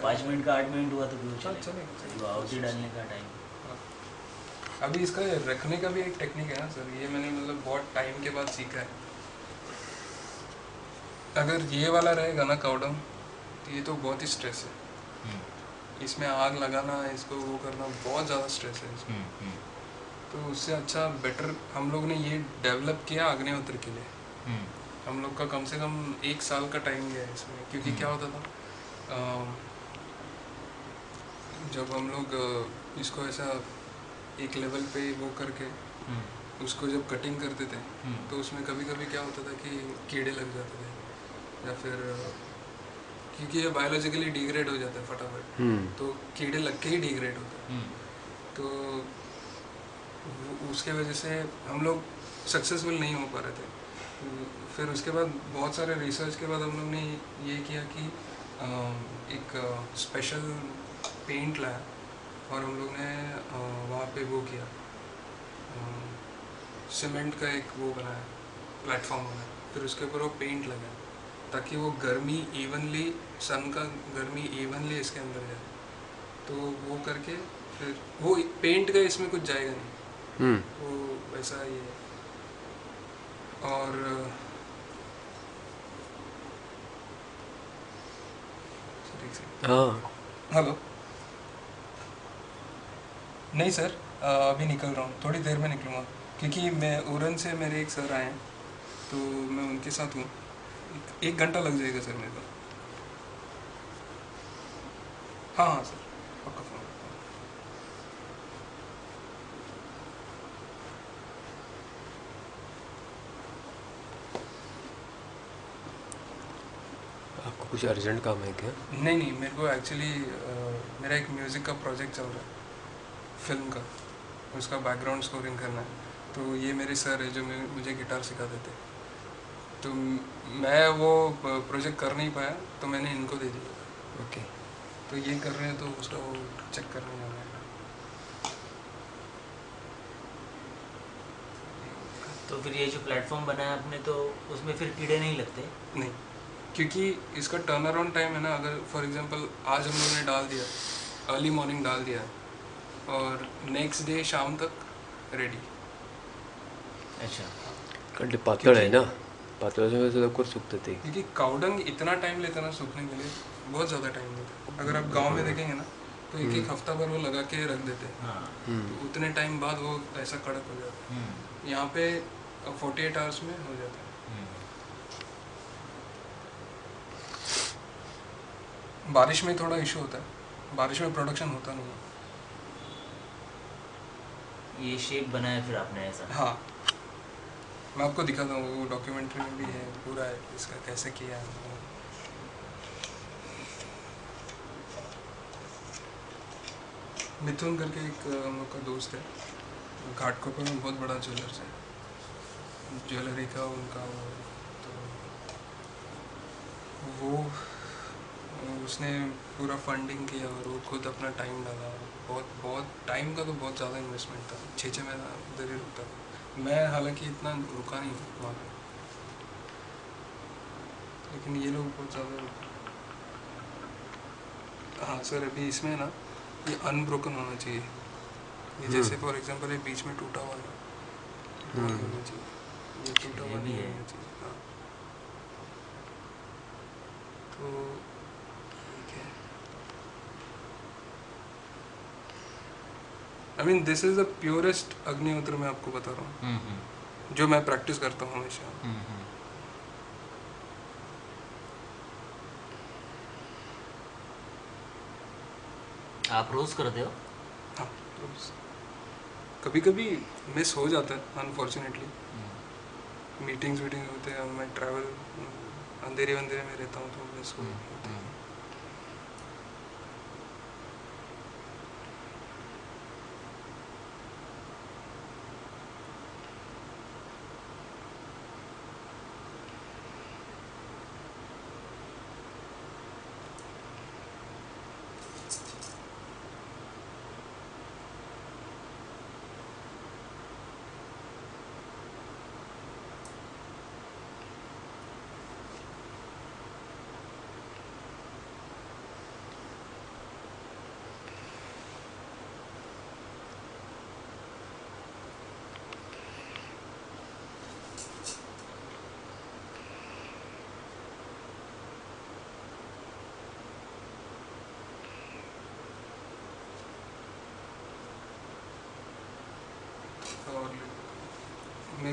5 minute का 8 minute हुआ तो क्यों हाँ चलेगा? चलेगा वो आउट ही डालने का टाइम। हाँ। अभी इसका रखने का भी एक टेक्निक है ना सर, ये मैंने मतलब बहुत टाइम के बाद सीखा है। अगर ये वाला रहेगा ना काउडम, तो ये तो बहुत ही स्ट्रेस है, इसमें आग लगाना, इसको वो करना, बहुत ज़्यादा स्ट्रेस है इसमें। तो उससे अच्छा बेटर हम लोग ने ये डेवलप किया अग्निहोत्र के लिए। हम लोग का कम से कम 1 साल का टाइम गया है इसमें, क्योंकि क्या होता था जब हम लोग इसको ऐसा एक लेवल पे वो करके उसको जब कटिंग करते थे, तो उसमें कभी कभी क्या होता था कि कीड़े लग जाते थे, या फिर क्योंकि ये बायोलॉजिकली डिग्रेड हो जाता है फटाफट, तो कीड़े लग के ही डिग्रेड होता है। तो उसके वजह से हम लोग सक्सेसफुल नहीं हो पा रहे थे। फिर उसके बाद बहुत सारे रिसर्च के बाद हम लोग ने ये किया कि एक स्पेशल पेंट लाया, और हम लोग ने वहाँ पे वो किया, सीमेंट का एक वो बनाया, प्लेटफॉर्म बनाया, फिर उसके ऊपर वो पेंट लगाया, ताकि वो गर्मी इवनली, सन का गर्मी इवनली इसके अंदर जाए। तो वो करके फिर वो पेंट का इसमें कुछ जाएगा नहीं, वो वैसा ही है। और हाँ हेलो, नहीं सर, अभी निकल रहा हूँ, थोड़ी देर में निकलूँगा, क्योंकि मैं उरन से मेरे एक सर आए हैं, तो मैं उनके साथ हूँ। 1 घंटा लग जाएगा सर मेरे को। हाँ हाँ सर, पक्का फ़ोन करता हूँ। आपको कुछ अर्जेंट काम है क्या? नहीं नहीं, मेरे को एक्चुअली मेरा एक म्यूज़िक का प्रोजेक्ट चल रहा है, फिल्म का, उसका बैकग्राउंड स्कोरिंग करना है। तो ये मेरे सर है जो मुझे गिटार सिखा देते, तो मैं वो प्रोजेक्ट कर नहीं पाया, तो मैंने इनको दे दिया। ओके। तो ये कर रहे हैं, तो उसका वो चेक करने जाना है। तो फिर ये जो प्लेटफॉर्म बनाया आपने, तो उसमें फिर कीड़े नहीं लगते? नहीं, क्योंकि इसका टर्न अराउंड टाइम है ना, अगर फॉर एग्जांपल आज हम लोगों ने डाल दिया, अर्ली मॉर्निंग डाल दिया, और नेक्स्ट डे शाम तक रेडी। अच्छा। कंटे पातळ आहे ना, पातळाच्या वजह से लवकर सूखते ते। क्योंकि काउडंग इतना टाइम लेता है ना सूखने के लिए, बहुत ज़्यादा टाइम लेता है। अगर आप गांव में देखेंगे ना, तो एक एक हफ्ता भर वो लगा के रख देते हैं, हाँ। तो उतने टाइम बाद वो ऐसा कड़क हो जाता है। यहाँ पे 48 आवर्स में हो जाता है। बारिश में थोड़ा इशू होता है, बारिश में प्रोडक्शन होता नहीं है। ये शेप बनाया फिर आपने ऐसा? हाँ, मैं आपको दिखाता हूँ, वो डॉक्यूमेंट्री में भी है, पूरा है इसका कैसे किया है। मिथुन करके एक हम लोग का दोस्त है, घाटकोपर में बहुत बड़ा ज्वेलर्स है, ज्वेलरी का उनका वो, तो वो उसने पूरा फंडिंग किया, और वो खुद अपना टाइम डाला। बहुत बहुत टाइम का तो बहुत ज़्यादा इन्वेस्टमेंट था, 6 महीना उधर ही रुकता था। मैं हालांकि इतना रुका नहीं वहाँ पे, लेकिन ये लोग बहुत ज़्यादा रुके। हाँ सर, अभी इसमें ना ये अनब्रोकन होना चाहिए, ये जैसे फॉर एग्जांपल ये बीच में टूटा हुआ है, वो नहीं होना चाहिए, ये टूटा हुआ ये भी नहीं है। होना चाहिए। हाँ, तो ठीक है। I mean this is the purest अग्निहोत्र, मैं आपको बता रहा हूँ, जो मैं प्रैक्टिस करता हूँ हमेशा। आप रोज करते हो? हाँ, तो कभी कभी मिस हो जाता है अनफॉर्चुनेटली, मीटिंग्स वीटिंग होते हैं, मैं ट्रैवल अंधेरे अंधेरे में रहता हूँ, तो मिस होते हैं।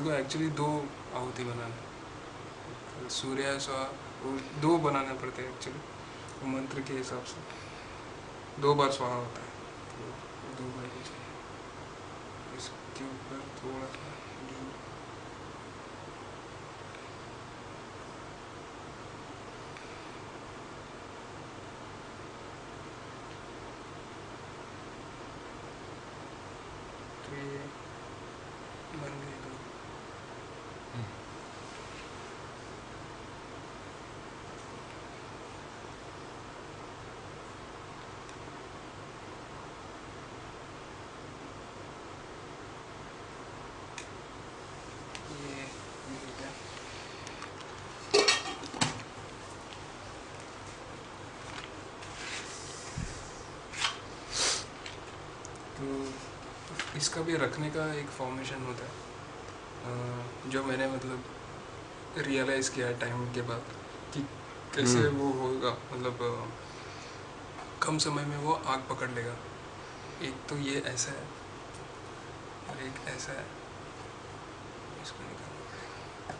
मेरे को एक्चुअली 2 आहुति बनाना है, सूर्य स्वाहा, वो 2 बनाने पड़ते हैं एक्चुअली मंत्र के हिसाब से, 2 बार स्वाहा होता है, तो 2 बार ही चाहिए। इसके ऊपर थोड़ा सा घी, तो ये बन गई 2। ये ठीक है। तो इसका भी रखने का एक फॉर्मेशन होता है, जो मैंने मतलब रियलाइज़ किया टाइम के बाद कि कैसे वो होगा, मतलब कम समय में वो आग पकड़ लेगा। एक तो ये ऐसा है और एक ऐसा है, इसको निकालना पड़ेगा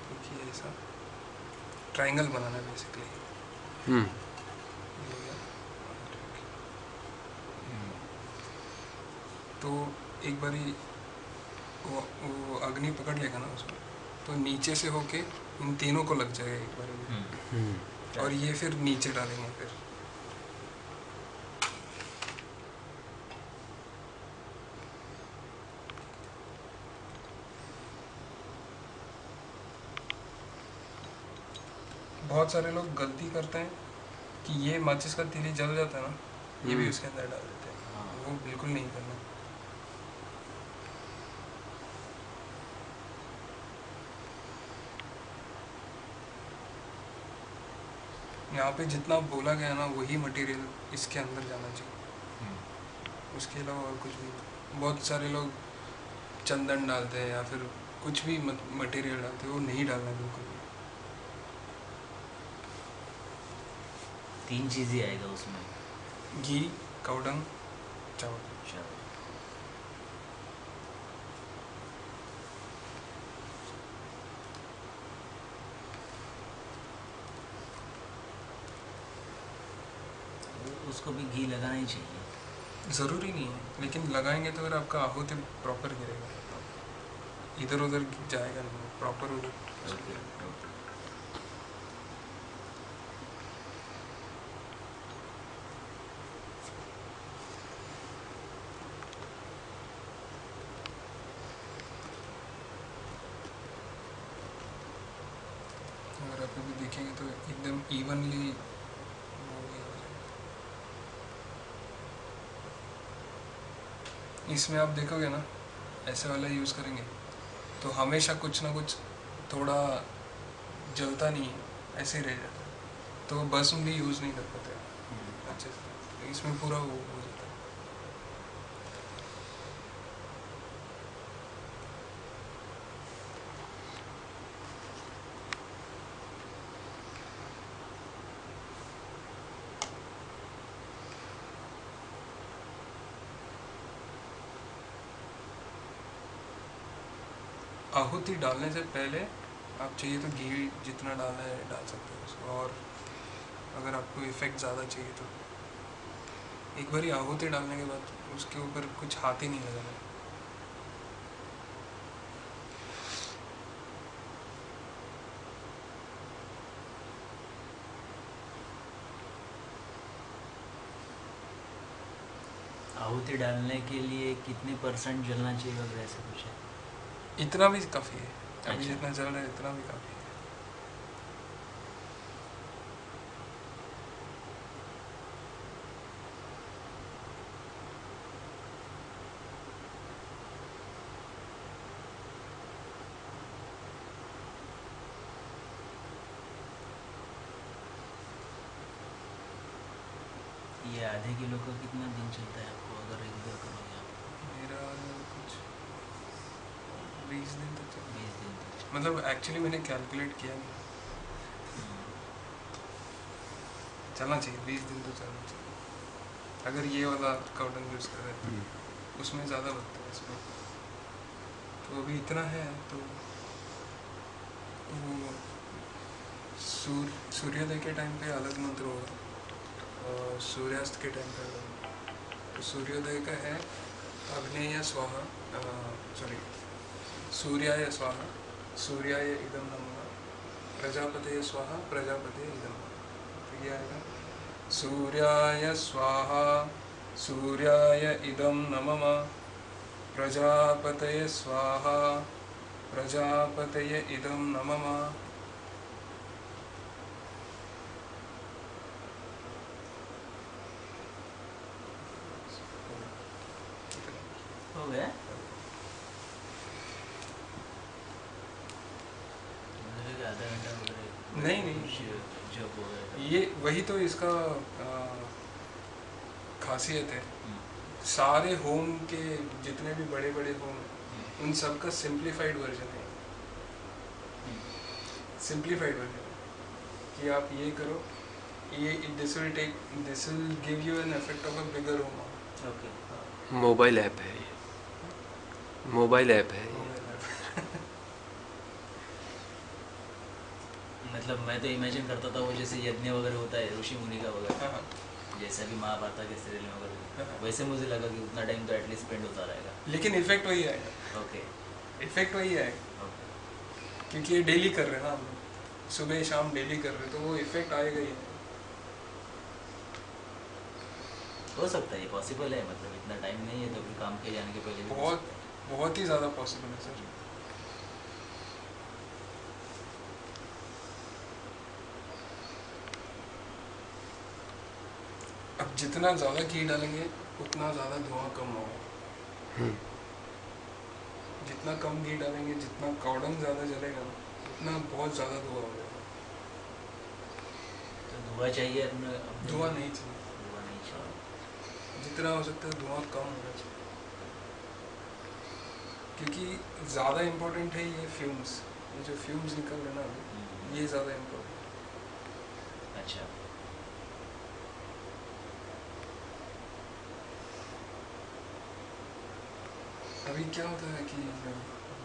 क्योंकि ऐसा ट्रायंगल बनाना है बेसिकली। तो एक बारी वो अग्नि पकड़ लेगा ना उसमें, तो नीचे से होके इन तीनों को लग जाएगा एक बार में, और ये फिर नीचे डालेंगे फिर। बहुत सारे लोग गलती करते हैं कि ये माचिस का तीली जल जाता है ना, ये भी उसके अंदर डाल देते हैं, वो बिल्कुल नहीं करना। यहाँ पे जितना बोला गया ना वही मटेरियल इसके अंदर जाना चाहिए, उसके अलावा और कुछ भी नहीं। बहुत सारे लोग चंदन डालते हैं या फिर कुछ भी मटेरियल डालते हैं, वो नहीं डालना है बिल्कुल भी। 3 चीज़ ही आएगा उसमें, घी, कावडंग, चावल। उसको भी घी लगाना ही चाहिए। ज़रूरी नहीं है, लेकिन लगाएंगे तो फिर आपका आहुति प्रॉपर गिरेगा, इधर उधर जाएगा नहीं, प्रॉपर उधर। अगर आप अभी देखेंगे तो एकदम इवनली इसमें आप देखोगे ना, ऐसे वाला यूज़ करेंगे तो हमेशा कुछ ना कुछ थोड़ा जलता नहीं है, ऐसे ही रह जाता है, तो भस्म भी यूज़ नहीं कर पाते अच्छे से। इसमें पूरा वो हो जाता है। आहुति डालने से पहले आप चाहिए तो घी जितना डालना है डाल सकते हो उसको, और अगर आपको इफ़ेक्ट ज़्यादा चाहिए तो एक बारी आहुति डालने के बाद उसके ऊपर कुछ हाथ ही नहीं लगाना है। आहुति डालने के लिए कितने % जलना चाहिए अगर ऐसा कुछ है? इतना भी काफ़ी है, अभी अच्छा। जितना जल रहा है इतना भी काफ़ी है। ये आधे किलो का कितना दिन चलता है आपको अगर रेगुलर करोगे आप? मेरा कुछ 20 दिन तक चला, 20 दिन तक। मतलब एक्चुअली मैंने कैलकुलेट किया नहीं, चलना चाहिए 20 दिन तो चलना चाहिए। अगर ये वाला काउडन यूज़ कर रहे हैं उसमें ज़्यादा लगता है, इसमें तो अभी इतना है। तो वो सूर्योदय के टाइम पे अलग मंत्र होगा और सूर्यास्त के टाइम पे अलग। तो सूर्योदय का है अग्नेय स्वाहा, सॉरी सूर्याय स्वाहा सूर्याय इदं नमः, प्रजापतये स्वाहा प्रजापतये इदं नमः। तो ये आएगा सूर्याय स्वाहा सूर्याय इदं नमः, प्रजापतये स्वाहा प्रजापतये इदं नमः। हो गया? मुझे लगा आधा घंटा हो गया। नहीं जब हो गया ये वही तो इसका खासियत है। सारे होम के जितने भी बड़े बड़े होम उन सब का सिंप्लीफाइड वर्जन है। सिंप्लीफाइड वर्जन कि आप ये करो, ये this will give you an effect of a bigger home. Okay. Mobile app है ये, मोबाइल ऐप है ये। मतलब मैं तो इमेजिन करता था वो जैसे यज्ञ वगैरह होता है ऋषि मुनि का वगैरह, जैसा कि महाभारत के सीरियल में वगैरह, वैसे मुझे लगा कि उतना टाइम तो एटलीस्ट स्पेंड होता रहेगा। लेकिन इफेक्ट वही आएगा। ओके। इफेक्ट वही आएगा ओके। क्योंकि ये डेली कर रहे हैं ना हम लोग, सुबह शाम डेली कर रहे हैं, तो वो इफेक्ट आएगा ही। हो सकता है, ये पॉसिबल है, मतलब इतना टाइम नहीं है तो फिर काम के जाने के पहले भी हो सकता है। बहुत ही ज़्यादा पॉसिबल है सर। अब जितना ज़्यादा घी डालेंगे उतना ज़्यादा धुआं कम होगा। जितना कम घी डालेंगे, जितना कौड़न ज़्यादा जलेगा ना, उतना बहुत ज़्यादा धुआं हो जाएगा। तो धुआं चाहिए अपने धुआं नहीं चाहिए, धुआं नहीं चाहिए। जितना हो सकता है धुआं कम होना चाहिए, क्योंकि ज़्यादा इम्पोर्टेंट है ये फ्यूम्स। ये जो फ्यूम्स निकल रहे ना अभी, ये ज़्यादा इम्पोर्टेंट। अच्छा। अभी क्या होता है कि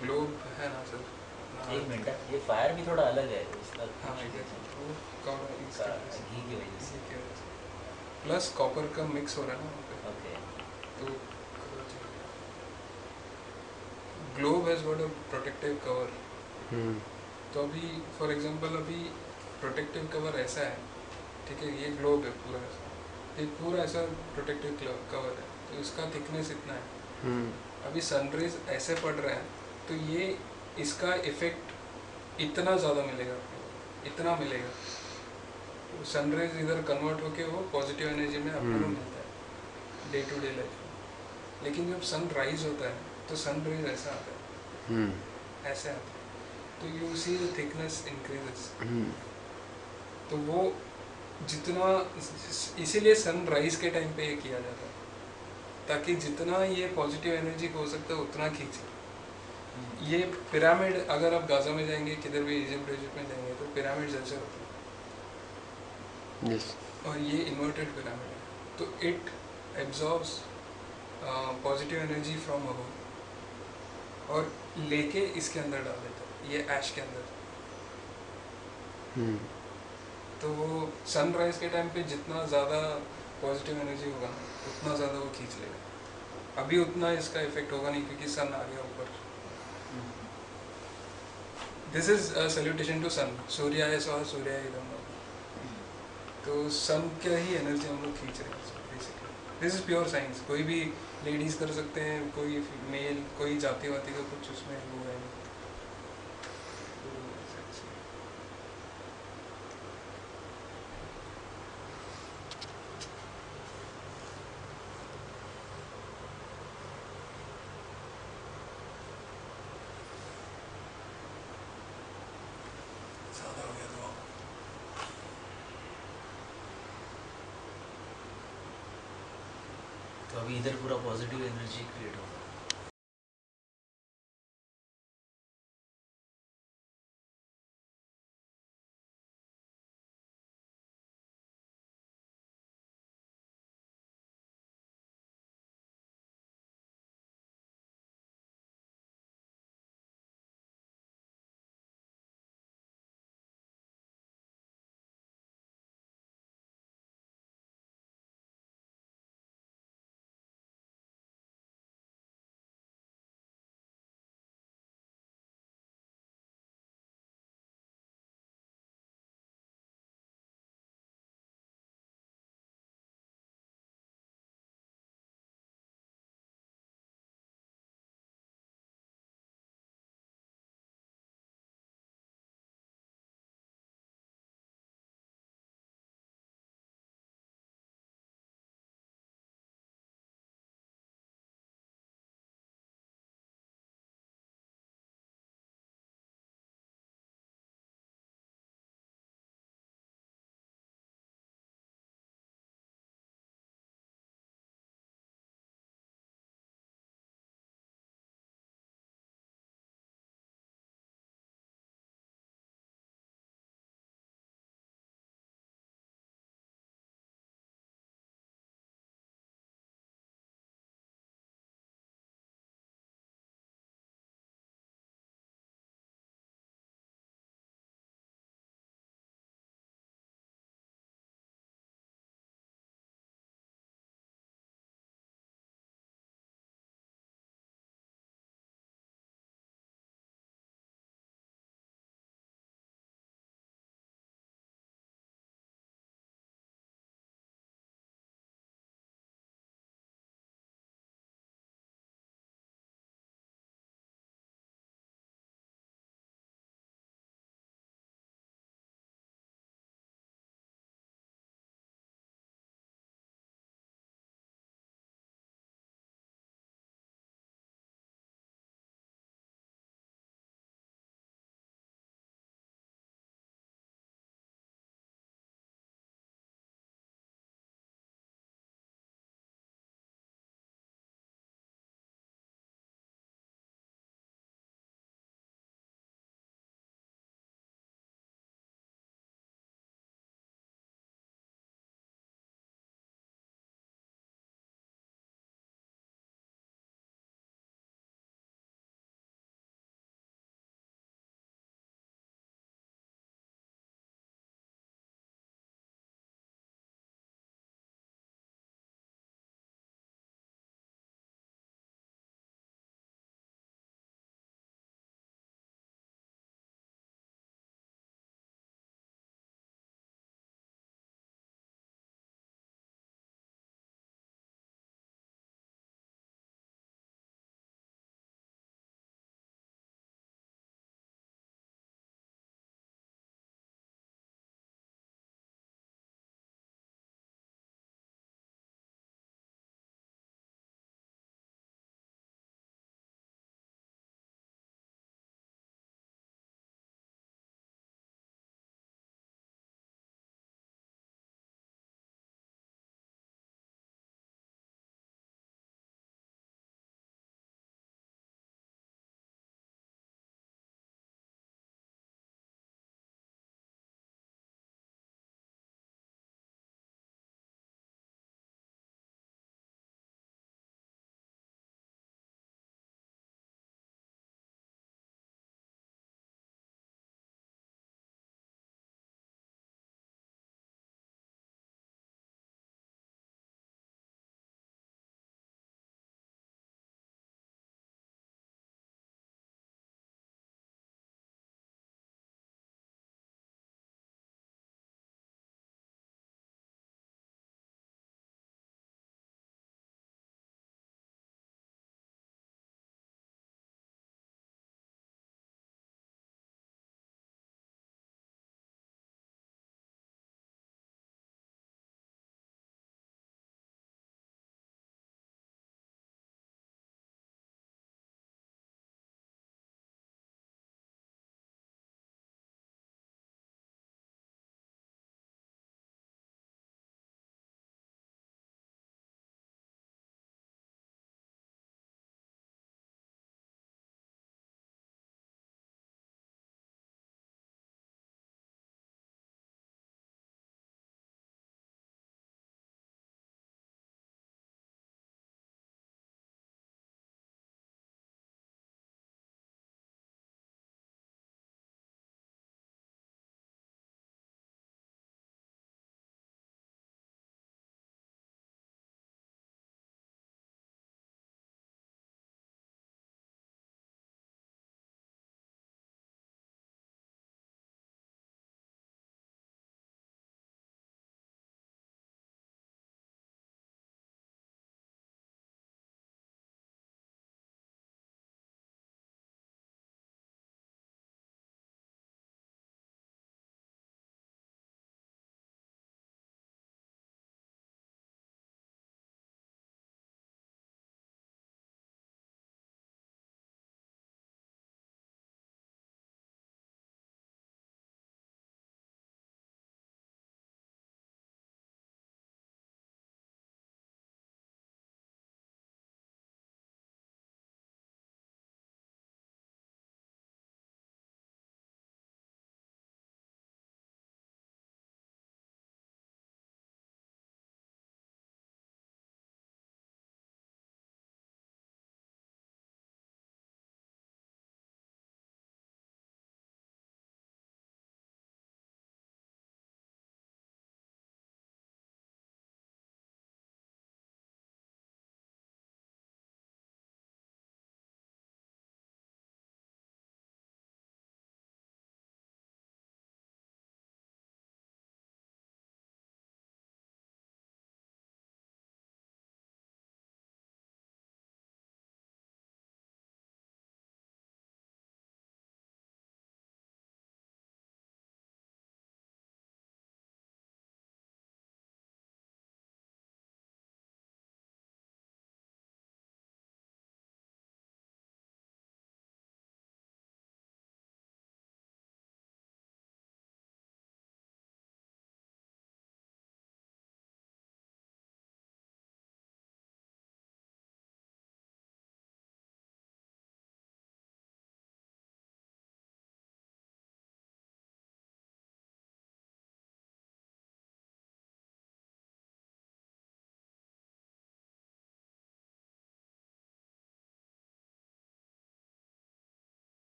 ग्लोब है ना सर, एक मिनट, ये फायर भी थोड़ा अलग है उसका। हाँ वो घी की वजह से। प्लस कॉपर का मिक्स हो रहा है ना वहाँ पे। ओके। तो globe has got a protective cover. तो अभी फॉर एग्जांपल अभी प्रोटेक्टिव कवर ऐसा है, ठीक है, ये ग्लोब है पूरा ऐसा, ये पूरा ऐसा प्रोटेक्टिव कवर है, तो इसका थिकनेस इतना है। अभी सनरेज ऐसे पड़ रहा है तो ये इसका इफेक्ट इतना ज़्यादा मिलेगा, इतना मिलेगा। तो सनरेज इधर कन्वर्ट होके वो पॉजिटिव एनर्जी में अपने को मिलता है डे टू डे लाइफ में। लेकिन जब सन राइज होता है तो सन रेज ऐसा आता है, ऐसे आता है, तो you see the thickness increases. तो वो जितना, इसीलिए सन राइज के टाइम पे ये किया जाता है, ताकि जितना ये पॉजिटिव एनर्जी हो सकता है उतना खींचे। ये पिरामिड, अगर आप गाजा में जाएंगे, किधर भी इजिप्ट में जाएंगे तो पिरामिड जैसे होते हैं। यस। और ये इन्वर्टेड पिरामिड है, तो it absorbs positive energy from above और लेके इसके अंदर डाल देता है, ये ऐश के अंदर। तो वो सनराइज के टाइम पे जितना ज़्यादा पॉजिटिव एनर्जी होगा ना उतना ज़्यादा वो खींच लेगा। अभी उतना इसका इफेक्ट होगा नहीं क्योंकि सन आ गया ऊपर। दिस इज सल्यूटेशन टू सन, सूर्याय स्वाहा सूर्याय इदं नमः। तो सन का ही एनर्जी हम लोग खींच रहे हैं basically. This is pure science. कोई भी लेडीज कर सकते हैं, कोई मेल, कोई जाति वाति का कुछ उसमें वो है नहीं। तो अभी इधर पूरा पॉजिटिव एनर्जी क्रिएट होगा।